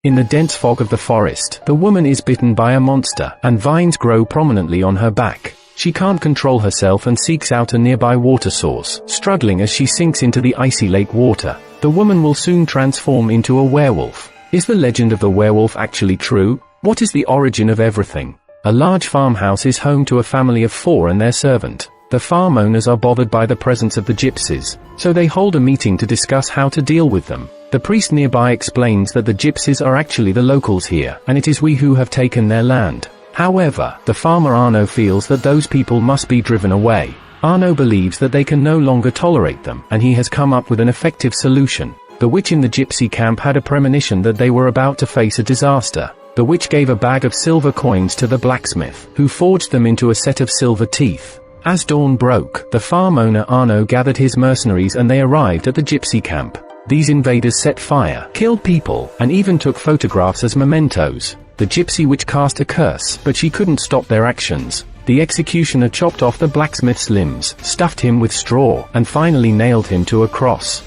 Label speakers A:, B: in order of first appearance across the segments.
A: In the dense fog of the forest, the woman is bitten by a monster, and vines grow prominently on her back. She can't control herself and seeks out a nearby water source, struggling as she sinks into the icy lake water. The woman will soon transform into a werewolf. Is the legend of the werewolf actually true? What is the origin of everything? A large farmhouse is home to a family of 4 and their servant. The farm owners are bothered by the presence of the gypsies, so they hold a meeting to discuss how to deal with them. The priest nearby explains that the gypsies are actually the locals here, and it is we who have taken their land. However, the farmer Arno feels that those people must be driven away. Arno believes that they can no longer tolerate them, and he has come up with an effective solution. The witch in the gypsy camp had a premonition that they were about to face a disaster. The witch gave a bag of silver coins to the blacksmith, who forged them into a set of silver teeth. As dawn broke, the farm owner Arno gathered his mercenaries and they arrived at the gypsy camp. These invaders set fire, killed people, and even took photographs as mementos. The gypsy witch cast a curse, but she couldn't stop their actions. The executioner chopped off the blacksmith's limbs, stuffed him with straw, and finally nailed him to a cross.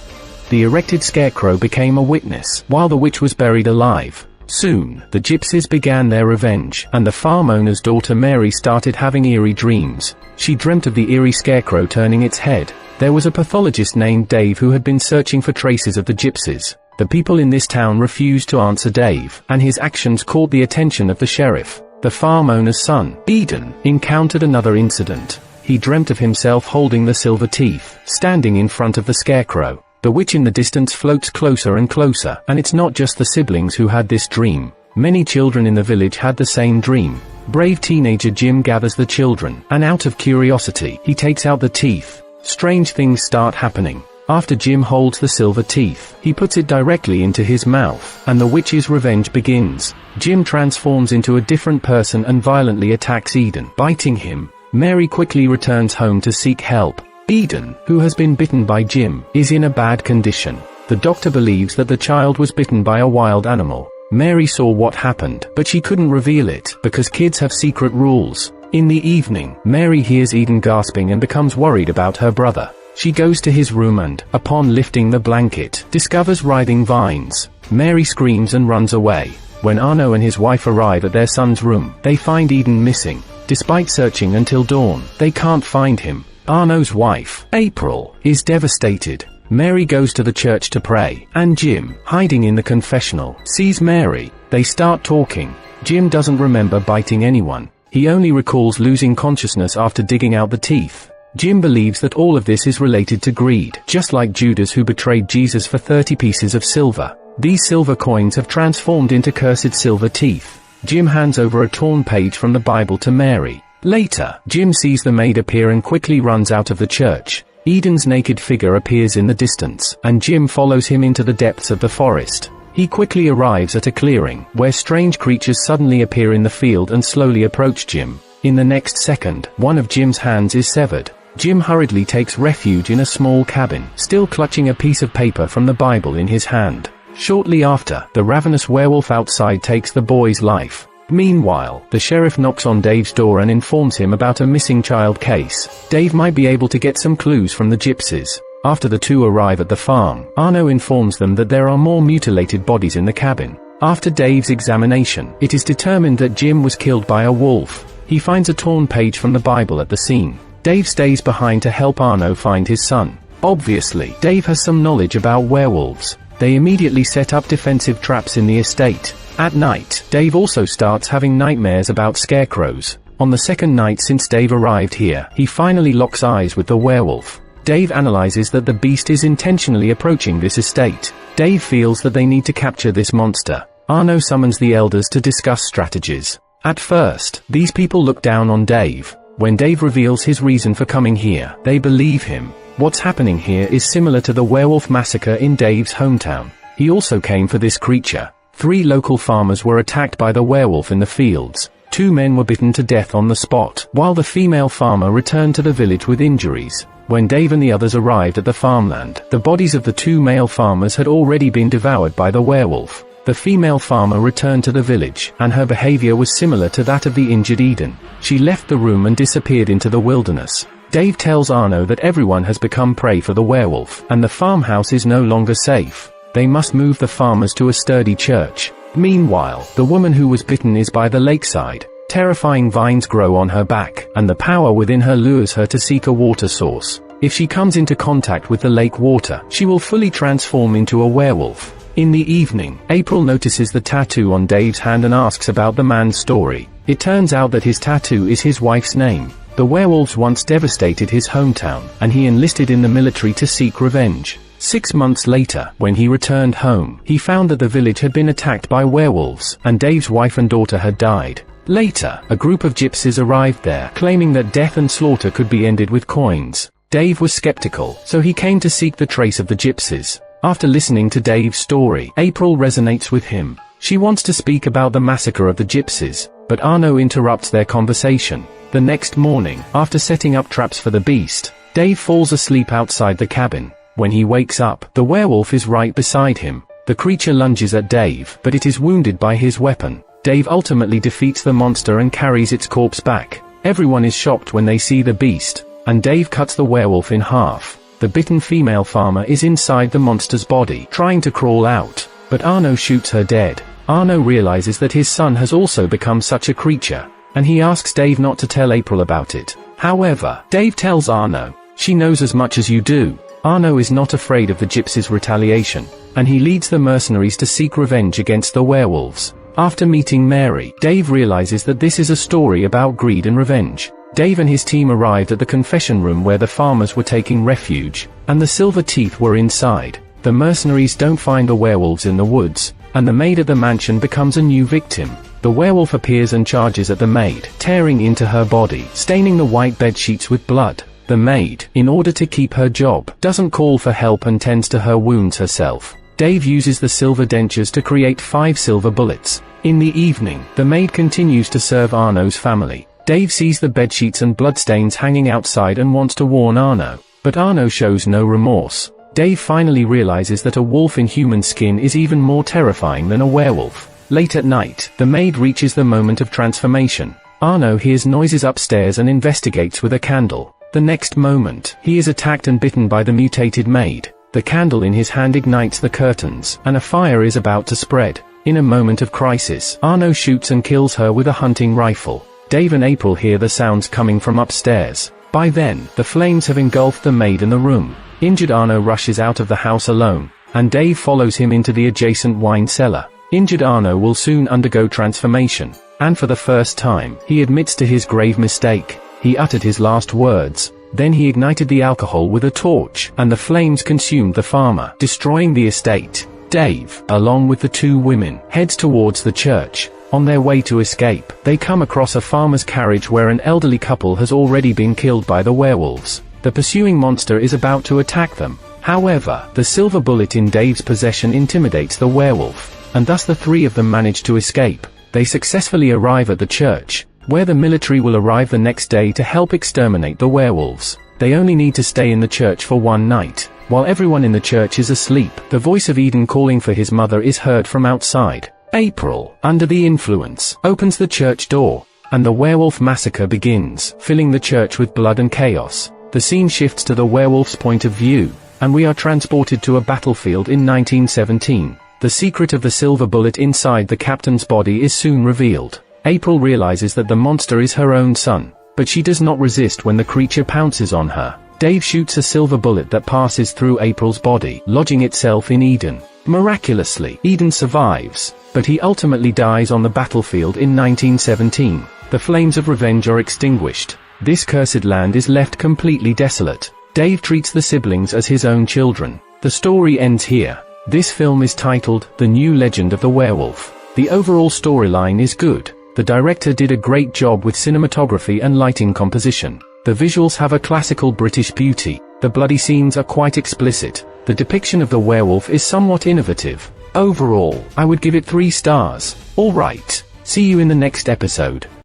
A: The erected scarecrow became a witness, while the witch was buried alive. Soon, the gypsies began their revenge, and the farm owner's daughter Mary started having eerie dreams. She dreamt of the eerie scarecrow turning its head. There was a pathologist named Dave who had been searching for traces of the gypsies. The people in this town refused to answer Dave, and his actions caught the attention of the sheriff. The farm owner's son, Eden, encountered another incident. He dreamt of himself holding the silver teeth, standing in front of the scarecrow. The witch in the distance floats closer and closer, and it's not just the siblings who had this dream. Many children in the village had the same dream. Brave teenager Jim gathers the children, and out of curiosity, he takes out the teeth. Strange things start happening. After Jim holds the silver teeth, he puts it directly into his mouth, and the witch's revenge begins. Jim transforms into a different person and violently attacks Eden, biting him. Mary quickly returns home to seek help. Eden, who has been bitten by Jim, is in a bad condition. The doctor believes that the child was bitten by a wild animal. Mary saw what happened, but she couldn't reveal it, because kids have secret rules. In the evening, Mary hears Eden gasping and becomes worried about her brother. She goes to his room and, upon lifting the blanket, discovers writhing vines. Mary screams and runs away. When Arno and his wife arrive at their son's room, they find Eden missing. Despite searching until dawn, they can't find him. Arno's wife, April, is devastated. Mary goes to the church to pray, and Jim, hiding in the confessional, sees Mary. They start talking. Jim doesn't remember biting anyone. He only recalls losing consciousness after digging out the teeth. Jim believes that all of this is related to greed, just like Judas who betrayed Jesus for 30 pieces of silver. These silver coins have transformed into cursed silver teeth. Jim hands over a torn page from the Bible to Mary. Later, Jim sees the maid appear and quickly runs out of the church. Eden's naked figure appears in the distance, and Jim follows him into the depths of the forest. He quickly arrives at a clearing, where strange creatures suddenly appear in the field and slowly approach Jim. In the next second, one of Jim's hands is severed. Jim hurriedly takes refuge in a small cabin, still clutching a piece of paper from the Bible in his hand. Shortly after, the ravenous werewolf outside takes the boy's life. Meanwhile, the sheriff knocks on Dave's door and informs him about a missing child case. Dave might be able to get some clues from the gypsies. After the two arrive at the farm, Arno informs them that there are more mutilated bodies in the cabin. After Dave's examination, it is determined that Jim was killed by a wolf. He finds a torn page from the Bible at the scene. Dave stays behind to help Arno find his son. Obviously, Dave has some knowledge about werewolves. They immediately set up defensive traps in the estate. At night, Dave also starts having nightmares about scarecrows. On the second night since Dave arrived here, he finally locks eyes with the werewolf. Dave analyzes that the beast is intentionally approaching this estate. Dave feels that they need to capture this monster. Arno summons the elders to discuss strategies. At first, these people look down on Dave. When Dave reveals his reason for coming here, they believe him. What's happening here is similar to the werewolf massacre in Dave's hometown. He also came for this creature. 3 local farmers were attacked by the werewolf in the fields. 2 men were bitten to death on the spot, while the female farmer returned to the village with injuries. When Dave and the others arrived at the farmland, the bodies of the 2 male farmers had already been devoured by the werewolf. The female farmer returned to the village, and her behavior was similar to that of the injured Eden. She left the room and disappeared into the wilderness. Dave tells Arno that everyone has become prey for the werewolf, and the farmhouse is no longer safe. They must move the farmers to a sturdy church. Meanwhile, the woman who was bitten is by the lakeside. Terrifying vines grow on her back, and the power within her lures her to seek a water source. If she comes into contact with the lake water, she will fully transform into a werewolf. In the evening, April notices the tattoo on Dave's hand and asks about the man's story. It turns out that his tattoo is his wife's name. The werewolves once devastated his hometown, and he enlisted in the military to seek revenge. 6 months later, when he returned home, he found that the village had been attacked by werewolves, and Dave's wife and daughter had died. Later, a group of gypsies arrived there, claiming that death and slaughter could be ended with coins. Dave was skeptical, so he came to seek the trace of the gypsies. After listening to Dave's story, April resonates with him. She wants to speak about the massacre of the gypsies, but Arno interrupts their conversation. The next morning, after setting up traps for the beast, Dave falls asleep outside the cabin. When he wakes up, the werewolf is right beside him. The creature lunges at Dave, but it is wounded by his weapon. Dave ultimately defeats the monster and carries its corpse back. Everyone is shocked when they see the beast, and Dave cuts the werewolf in half. The bitten female farmer is inside the monster's body, trying to crawl out, but Arno shoots her dead. Arno realizes that his son has also become such a creature, and he asks Dave not to tell April about it. However, Dave tells Arno, "She knows as much as you do." Arno is not afraid of the gypsies' retaliation, and he leads the mercenaries to seek revenge against the werewolves. After meeting Mary, Dave realizes that this is a story about greed and revenge. Dave and his team arrived at the confession room where the farmers were taking refuge, and the silver teeth were inside. The mercenaries don't find the werewolves in the woods, and the maid at the mansion becomes a new victim. The werewolf appears and charges at the maid, tearing into her body, staining the white bed sheets with blood. The maid, in order to keep her job, doesn't call for help and tends to her wounds herself. Dave uses the silver dentures to create 5 silver bullets. In the evening, the maid continues to serve Arno's family. Dave sees the bedsheets and bloodstains hanging outside and wants to warn Arno, but Arno shows no remorse. Dave finally realizes that a wolf in human skin is even more terrifying than a werewolf. Late at night, the maid reaches the moment of transformation. Arno hears noises upstairs and investigates with a candle. The next moment, he is attacked and bitten by the mutated maid. The candle in his hand ignites the curtains, and a fire is about to spread. In a moment of crisis, Arno shoots and kills her with a hunting rifle. Dave and April hear the sounds coming from upstairs. By then, the flames have engulfed the maid in the room. Injured Arno rushes out of the house alone, and Dave follows him into the adjacent wine cellar. Injured Arno will soon undergo transformation, and for the first time, he admits to his grave mistake. He uttered his last words. Then he ignited the alcohol with a torch, and the flames consumed the farmer, destroying the estate. Dave, along with the 2 women, heads towards the church. On their way to escape, they come across a farmer's carriage where an elderly couple has already been killed by the werewolves. The pursuing monster is about to attack them. However, the silver bullet in Dave's possession intimidates the werewolf, and thus the 3 of them manage to escape. They successfully arrive at the church, where the military will arrive the next day to help exterminate the werewolves. They only need to stay in the church for 1 night. While everyone in the church is asleep, the voice of Eden calling for his mother is heard from outside. April, under the influence, opens the church door, and the werewolf massacre begins, filling the church with blood and chaos. The scene shifts to the werewolf's point of view, and we are transported to a battlefield in 1917. The secret of the silver bullet inside the captain's body is soon revealed. April realizes that the monster is her own son, but she does not resist when the creature pounces on her. Dave shoots a silver bullet that passes through April's body, lodging itself in Eden. Miraculously, Eden survives, but he ultimately dies on the battlefield in 1917. The flames of revenge are extinguished. This cursed land is left completely desolate. Dave treats the siblings as his own children. The story ends here. This film is titled The New Legend of the Werewolf. The overall storyline is good. The director did a great job with cinematography and lighting composition. The visuals have a classical British beauty. The bloody scenes are quite explicit. The depiction of the werewolf is somewhat innovative. Overall, I would give it 3 stars. Alright, see you in the next episode.